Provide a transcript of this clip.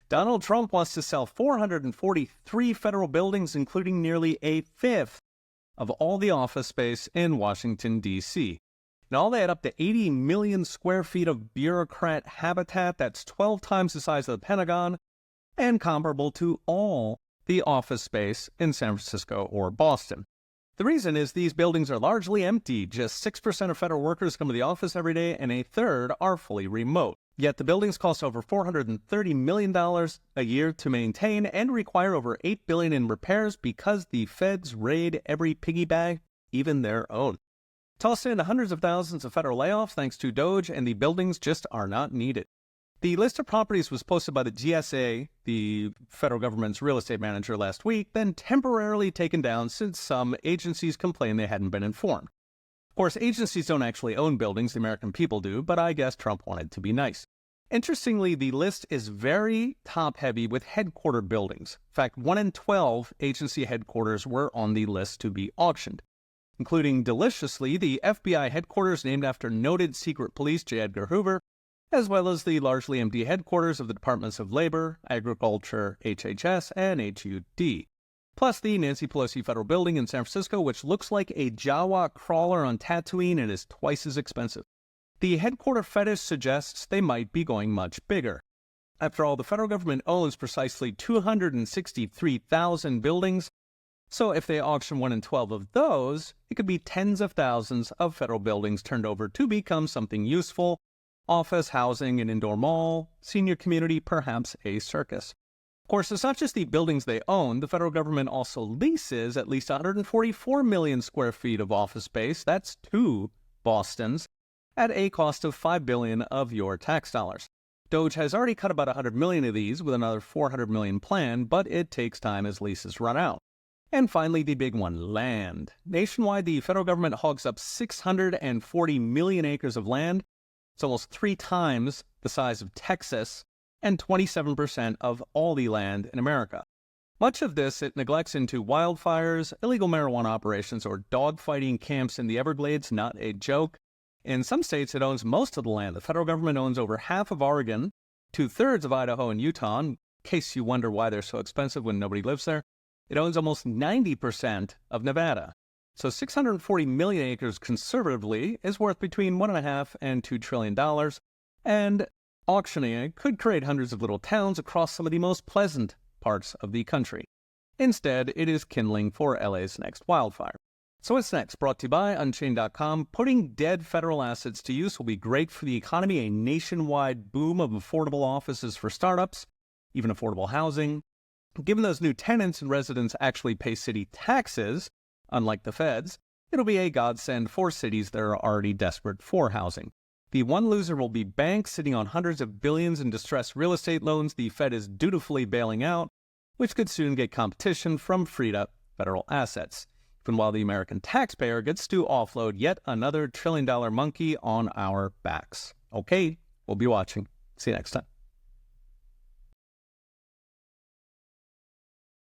Donald Trump wants to sell 443 federal buildings, including nearly a fifth of all the office space in Washington, D.C. And all they add up to 80 million square feet of bureaucrat habitat. That's 12 times the size of the Pentagon and comparable to all the office space in San Francisco or Boston. The reason is these buildings are largely empty. Just 6% of federal workers come to the office every day, and a third are fully remote. Yet the buildings cost over $430 million a year to maintain and require over $8 billion in repairs because the feds raid every piggy bank, even their own. Toss in hundreds of thousands of federal layoffs thanks to DOGE, and the buildings just are not needed. The list of properties was posted by the GSA, the federal government's real estate manager, last week, then temporarily taken down since some agencies complained they hadn't been informed. Of course, agencies don't actually own buildings, the American people do, but I guess Trump wanted to be nice. Interestingly, the list is very top-heavy with headquarter buildings. In fact, 1 in 12 agency headquarters were on the list to be auctioned, including, deliciously, the FBI headquarters named after noted secret police J. Edgar Hoover, as well as the largely empty headquarters of the Departments of Labor, Agriculture, HHS, and HUD. Plus the Nancy Pelosi Federal Building in San Francisco, which looks like a Jawa crawler on Tatooine and is twice as expensive. The headquarter fetish suggests they might be going much bigger. After all, the federal government owns precisely 263,000 buildings, so if they auction 1 in 12 of those, it could be tens of thousands of federal buildings turned over to become something useful: office, housing, an indoor mall, senior community, perhaps a circus. Of course, it's not just the buildings they own. The federal government also leases at least 144 million square feet of office space. That's 2 Bostons at a cost of $5 billion of your tax dollars. DOGE has already cut about 100 million of these with another 400 million planned, but it takes time as leases run out. And finally, the big one, land. Nationwide, the federal government hogs up 640 million acres of land. It's almost 3 times the size of Texas and 27% of all the land in America. Much of this it neglects into wildfires, illegal marijuana operations, or dogfighting camps in the Everglades. Not a joke. In some states, it owns most of the land. The federal government owns over half of Oregon, 2/3 of Idaho and Utah. In case you wonder why they're so expensive when nobody lives there, it owns almost 90% of Nevada. So 640 million acres conservatively is worth between $1.5 and $2 trillion, and auctioning it could create hundreds of little towns across some of the most pleasant parts of the country. Instead, it is kindling for LA's next wildfire. So what's next? Brought to you by Unchained.com. Putting dead federal assets to use will be great for the economy. A nationwide boom of affordable offices for startups, even affordable housing. Given those new tenants and residents actually pay city taxes, unlike the feds, it'll be a godsend for cities that are already desperate for housing. The one loser will be banks sitting on hundreds of billions in distressed real estate loans the Fed is dutifully bailing out, which could soon get competition from freed-up federal assets, even while the American taxpayer gets to offload yet another trillion-dollar monkey on our backs. Okay, we'll be watching. See you next time.